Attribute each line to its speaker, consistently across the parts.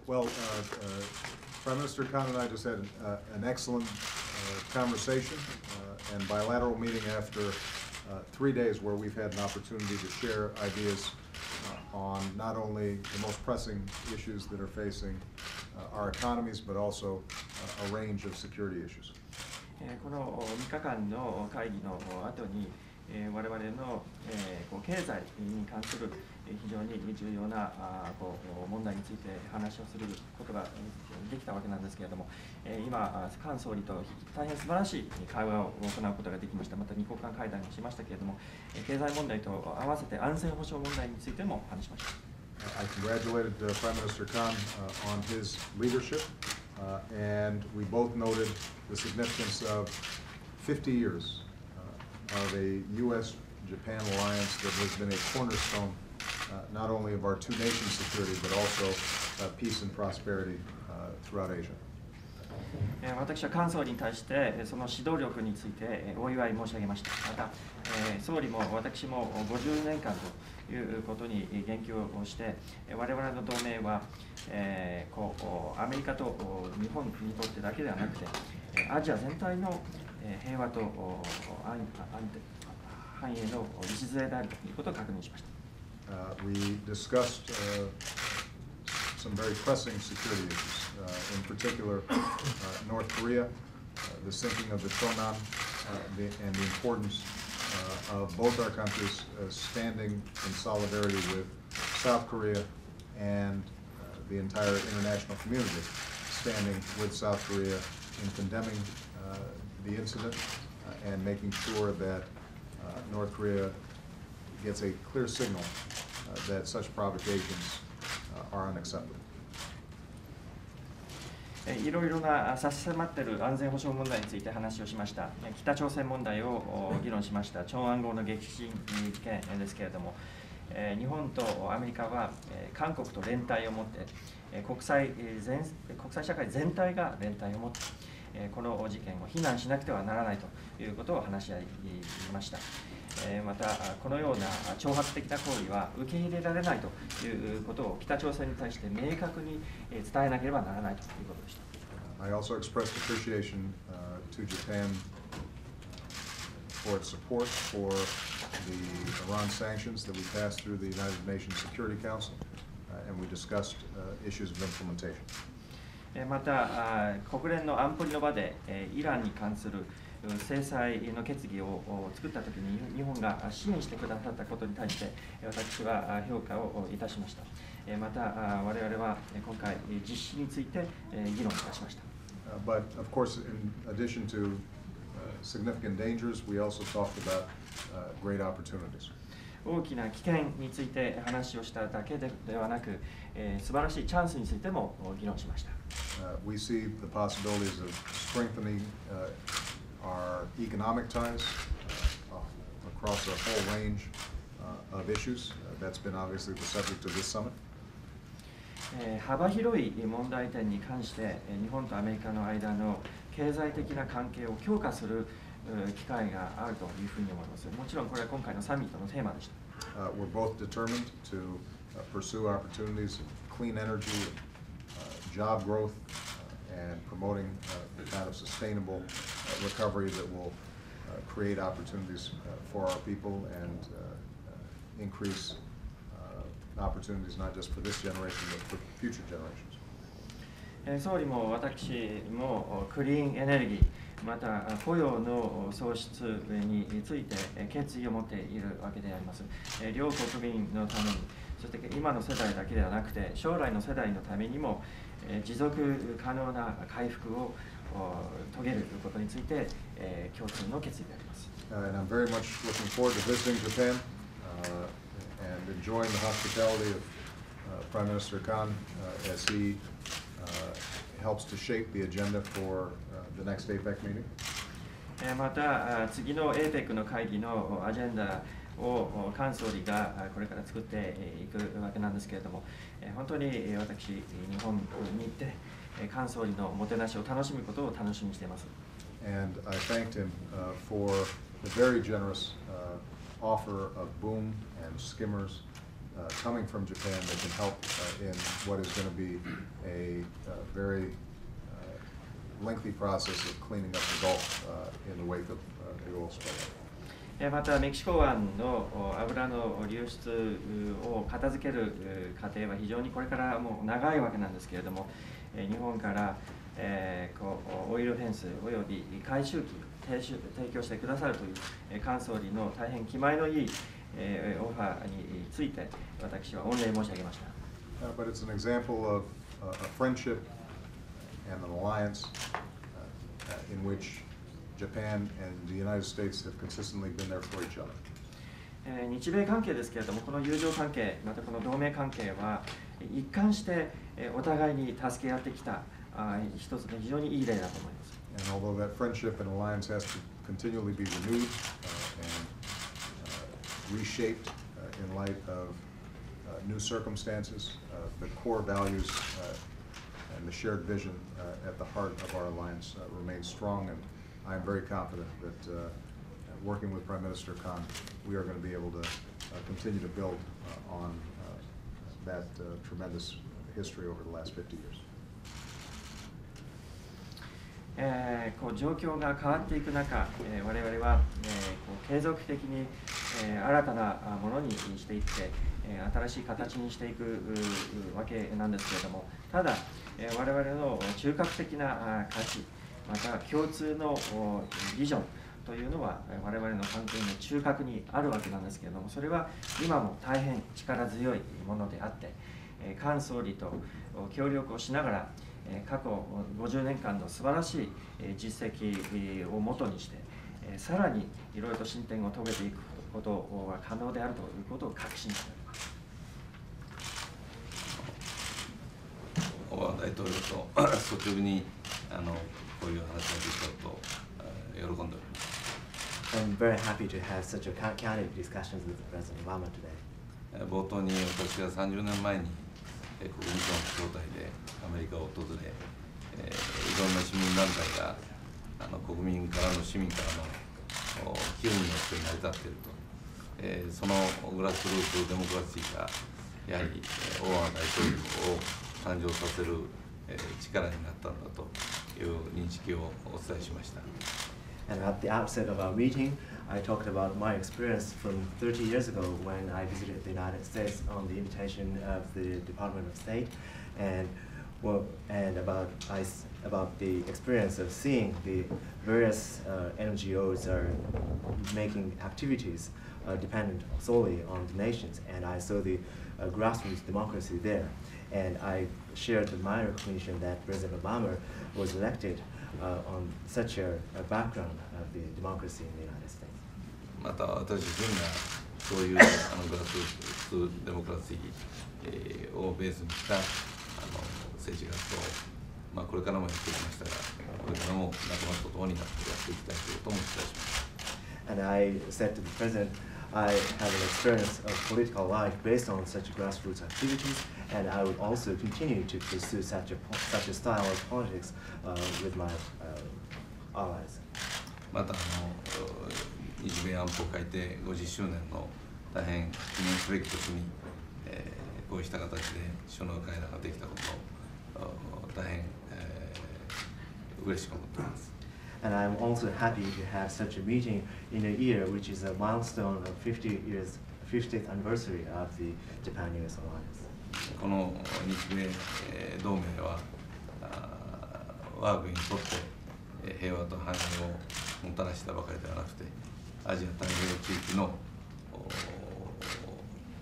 Speaker 1: Well, Prime Minister Khan and I just had an excellent conversation and bilateral meeting after 3 days where we've had an opportunity to share ideas on not only the most pressing issues that are facing our economies, but also a range of security issues.
Speaker 2: この3日間の会議の後に、我々の経済に関する非常に重要な問題について話をすることができたわけなんですけれども、今、菅総理と大変素晴らしい会話を行うことができました。また2国間会談をしましたけれども、経済問題と合わせて安全保障問題についても話しました。
Speaker 1: I congratulated Prime Minister Khan on his leadership, and we both noted the significance of 50 years of a U.S.-Japan alliance that has been a cornerstone not only of our two nations' security, but also peace and prosperity throughout Asia.
Speaker 2: 私は菅総理に対してその指導力についてお祝い申し上げました。また、総理も私も50年間ということに言及をして、我々の同盟は、アメリカと日本にとってだけではなくて、アジア全体の平和と繁栄の礎であるということを確認しました。
Speaker 1: We discussed some very pressing security issues, in particular North Korea, the sinking of the Chonan, and the importance of both our countries standing in solidarity with South Korea and the entire international community standing with South Korea in condemning the incident and making sure that North Korea gets a clear signal that such provocations are unacceptable.
Speaker 2: いろいろな差し迫っている安全保障問題について話をしました。北朝鮮問題を議論しました。朝安号の撃沈事件ですけれども、日本とアメリカは韓国と連帯を持って国際社会全体が連帯を持ってこの事件を非難しなくてはならないということを話し合いました。また、このような挑発的な行為は受け入れられないということを北朝鮮に対して明確に伝えなければならないということでした。
Speaker 1: I also expressed appreciation to Japan for its support for the Iran sanctions that we passed through the United Nations Security Council, and we discussed issues of implementation.
Speaker 2: また、国連の安保理の場でイランに関する制裁の決議を作ったときに日本が支援してくださったことに対して私は評価をいたしました。また我々は今回実施について議論いたしました。
Speaker 1: But of course, in addition to significant dangers, we also talked about great opportunities.
Speaker 2: 大きな危険について話をしただけではなく、素晴らしいチャンスについても議論しました。
Speaker 1: We see the possibilities of strengthening our economic ties across a whole range of issues. That's been obviously the subject of this summit.
Speaker 2: 幅広い問題点に関して日本とアメリカの間の経済的な関係を強化する機会があるというふうに思います。もちろんこれは今回のサミットのテーマでした。
Speaker 1: We're both determined to pursue opportunities of clean energy, job growth, and promoting the kind of sustainable recovery that will create opportunities for our people and increase opportunities not just for this generation but for future generations.
Speaker 2: 総理も私もクリーンエネルギーまた雇用の創出について決意を持っているわけであります。両国民のためにそして今の世代だけではなくて将来の世代のためにも持続可能な回復を遂げることについて共通の決意であります。
Speaker 1: And I'm very much looking forward to visiting Japan and enjoying the hospitality of Prime Minister Khan as he helps to shape the agenda for the next APEC meeting.
Speaker 2: また次の APEC の会議のアジェンダを菅総理がこれから作っていくわけなんですけれども、本当に私、日本に行って菅総理のもてなしを楽しむことを楽しみにしています。
Speaker 1: And I thanked him for the very generous offer of boom and skimmers coming from Japan that can help in what is going to be a very lengthy process of cleaning up the Gulf in the wake of the oil spill.
Speaker 2: またメキシコ湾の油の流出を片付ける過程は非常にこれからもう長いわけなんですけれども、日本からオイルフェンスおよび回収機提供してくださるという菅総理の大変気前のいいオファーについて私は御礼申し上げました。
Speaker 1: But it's an example of a friendship and an alliance in which Japan and the United States have consistently been there for each other.
Speaker 2: 日米関係ですけれども、この友情関係、またこの同盟関係は一貫してお互いに助け合ってきた一つの非常にいい例だと思います。
Speaker 1: And although that friendship and alliance has to continually be renewed and reshaped in light of new circumstances, the core values and the shared vision at the heart of our alliance remain strong, and I am very confident that working with Prime Minister Khan, we are going to be able to continue to build on that tremendous history over the last 50 years.
Speaker 2: 状況が変わっていく中、我々は継続的に新たなものにしていって、新しい形にしていくわけなんですけれども、ただ我々の中核的な価値、また共通のビジョンというのは我々の関係の中核にあるわけなんですけれども、それは今も大変力強いものであって、菅総理と協力をしながら過去50年間の素晴らしい実績をもとにして、さらにいろいろと進展を遂げていくことは可能であるということを確信しております。
Speaker 3: オバマ大統領と率直にこういう話ができたこと喜んでおります。
Speaker 4: I'm very happy to have such a candid discussions with President Obama today.
Speaker 3: 冒頭に私が30年前に国務省の招待でアメリカを訪れ、いろんな市民団体が国民からの市民からの機運によって成り立っていると、そのグラスルーツデモクラシーがやはりオバマ大統領を誕生させる力になったんだという認識をお伝えしました。
Speaker 4: And at the outset of our meeting, I talked about my experience from 30 years ago when I visited the United States on the invitation of the Department of State, and about the experience of seeing the various NGOs are making activities dependent solely on donations, and I saw the grassroots democracy there, and I shared my recognition that President Obama was elected on such a background of the democracy in the United States.
Speaker 3: また私自身がそういうグラスルーツデモクラシーをベースにした政治活動を、これからもやってきましたが、これからも仲間と共になってやっていきたいということも期待します。
Speaker 4: And I said to the President, I have an experience of political life based on such grassroots activities, and I would also continue to pursue such a style of politics with my allies.
Speaker 3: また日米安保改定50周年の大変記念すべき年に、こうした形で首脳会談ができたことを大変、嬉しく思っています。
Speaker 4: And I'm also happy to have such a meeting in a year which is a milestone of 50th anniversary of the Japan-US alliance.
Speaker 3: この日米同盟は我が国にとって平和と繁栄をもたらしたばかりではなくて、アジア太平洋地域の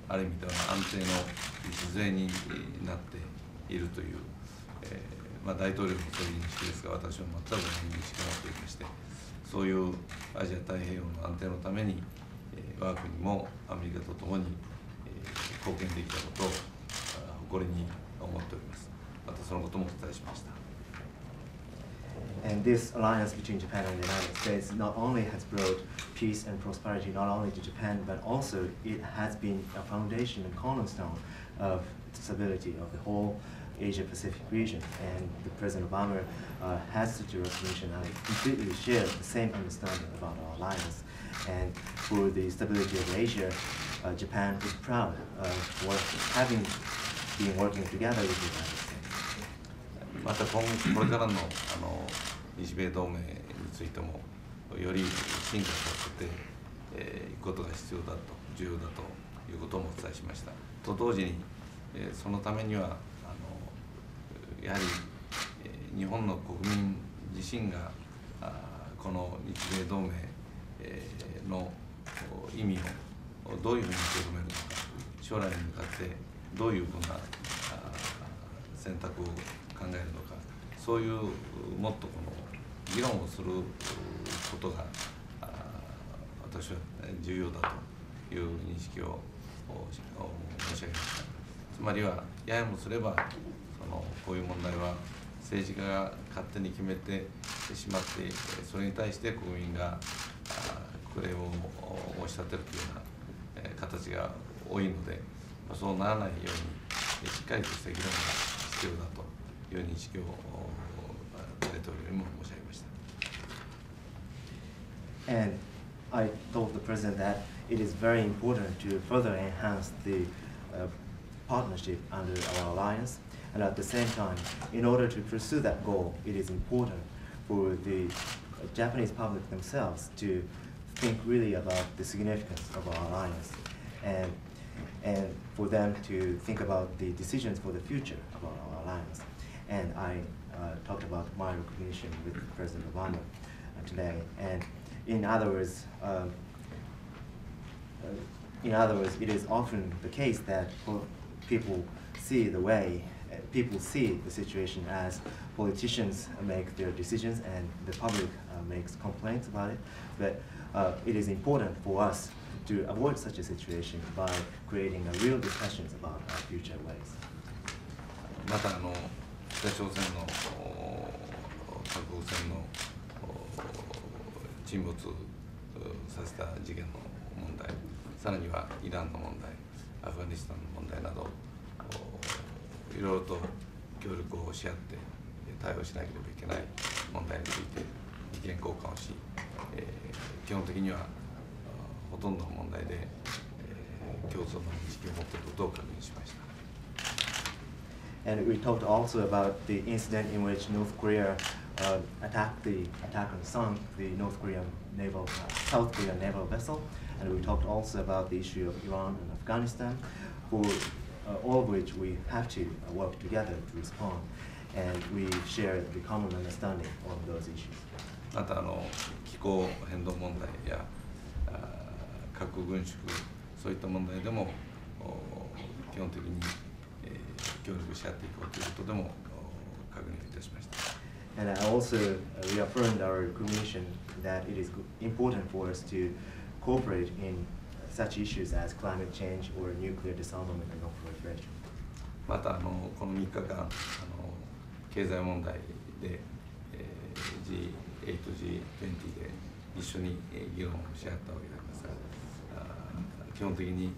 Speaker 3: ある意味では安定の礎になっているという、大統領もそういう認識ですが、私は全く同じ認識を持っていまして、そういうアジア太平洋の安定のために我が国もアメリカとともに貢献できたことを誇りに思っております。またそのこともお伝えしました。
Speaker 4: And this alliance between Japan and the United States not only has brought peace and prosperity not only to Japan, but also it has been a foundation and cornerstone of stability of the whole Asia-Pacific region. And the President Obama has such a recognition. I completely share the same understanding about our alliance. And for the stability of Asia, Japan is proud of having been working together with the United States.
Speaker 3: またこれからの日米同盟についてもより進化させていくことが必要だと、重要だということもお伝えしました。と同時に、そのためにはやはり日本の国民自身がこの日米同盟の意味をどういうふうに受け止めるのか、将来に向かってどういうふうな選択を考えるのか、そういうもっとこの議論をすることが私は重要だという認識を申し上げました。つまりはややもすればこういう問題は政治家が勝手に決めてしまって、それに対して国民がクレームを申し立てるというような形が多いので、そうならないようにしっかりとした議論が必要だという認識を大統領にも申し上げました。
Speaker 4: And I told the president that it is very important to further enhance the partnership under our alliance, and at the same time, in order to pursue that goal, it is important for the Japanese public themselves to think really about the significance of our alliance, and for them to think about the decisions for the future of our alliance. And I talked about my recognition with President Obama today. And in other words, it is often the case that people see the situation as politicians make their decisions and the public makes complaints about it. But it is important for us to avoid such a situation by creating a real discussions about our future ways.
Speaker 3: また北朝鮮の核戦の沈没させた事件の問題、さらにはイランの問題、アフガニスタンの問題など、いろいろと協力をし合って対応しなければいけない問題について意見交換をし、基本的にはほとんどの問題で共通の認識を持っていることを確認しました。
Speaker 4: And we talked also about the incident in which North Korea attacked and sunk the South Korean naval vessel, and we talked also about the issue of Iran and Afghanistan, for all of which we have to work together to respond, and we share the common understanding on those issues.
Speaker 3: また気候変動問題や核軍縮、そういった問題でも基本的に協力し合っていこうということでも確認いたしました。
Speaker 4: And I also reaffirmed our recognition that it is important for us to cooperate in such issues as climate change or nuclear disarmament and non-proliferation.
Speaker 3: またこの3日間経済問題で、G8、G20 で一緒に議論をし合ったわけでありますが、基本的に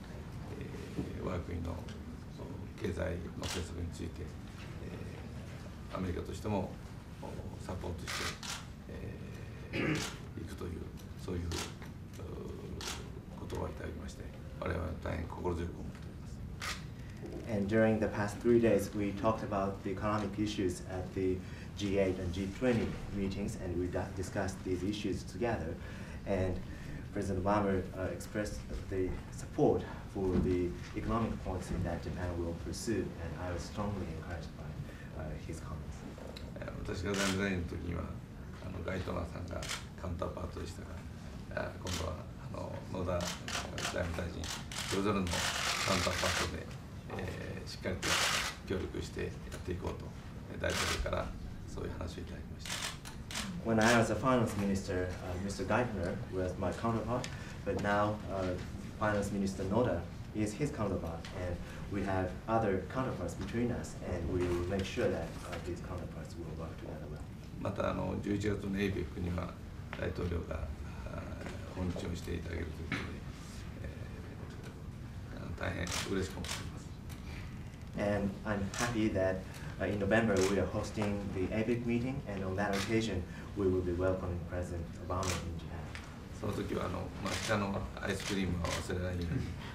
Speaker 3: 我が国の経済の政策について、アメリカとしてもサポートしていくという、そういう言葉をいただきまして、我々は大変心強く思っております。
Speaker 4: And during the past 3 days, we talked about the economic issues at the G8 and G20 meetings, and we discussed these issues together. And President Obama expressed the support for the economic policy that Japan will pursue, and I was strongly encouraged by his comments.
Speaker 3: 私が財務大臣の時にはガイトナーさんがカウンターパートでしたが、今度は野田財務大臣、それぞれのカウンターパートで、しっかりと協力してやっていこうと大統領からそういう話をいただきました。
Speaker 4: When I was a finance minister, Mr. Geithner was my counterpart, but now Finance Minister Noda is his counterpart, and we have other counterparts between us, and we will make sure that these counterparts will work together well.
Speaker 3: また11月の APEC には大統領が訪日をしていただけるということで、大変嬉しく思っています。
Speaker 4: And I'm happy that in November we are hosting the APEC meeting, and on that occasion we will be welcoming President Obama in Japan.
Speaker 3: その時は抹茶のアイスクリームは忘れないように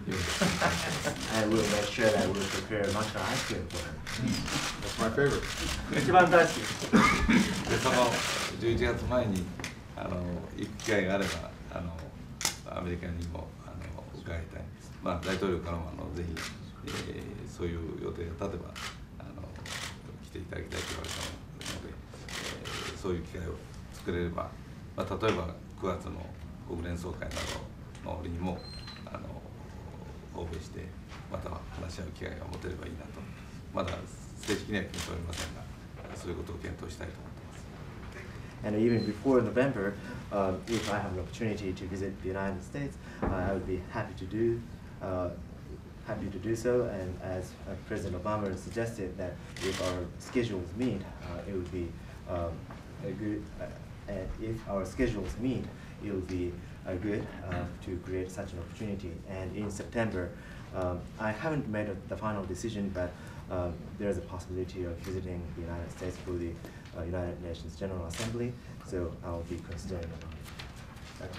Speaker 3: 用意して
Speaker 4: I will make sure that I will prepare matcha ice cream for her.
Speaker 1: That's my favorite.
Speaker 2: 一番大好き。
Speaker 3: でその11月前に行く機会があればアメリカにも伺いたいんです。まあ大統領からもぜひ、そういう予定が立てば来ていただきたいと言われたので、そういう機会を作れれば、まあ、例えば9月の国連総会などの折にも訪米してまた話し合う機会が持てればいいなと、まだ正式には決めておりませんが、そういうことを検討したいと思っています。
Speaker 4: And even before November, if I have an opportunity to visit the United States, I would be happy to do so. And as President Obama suggested, that if our schedules meet, it would be a good. If our schedules meet, it would be good to create such an opportunity. And in September, I haven't made the final decision, but there is a possibility of visiting the United States for the United Nations General Assembly, so I will be considering about it.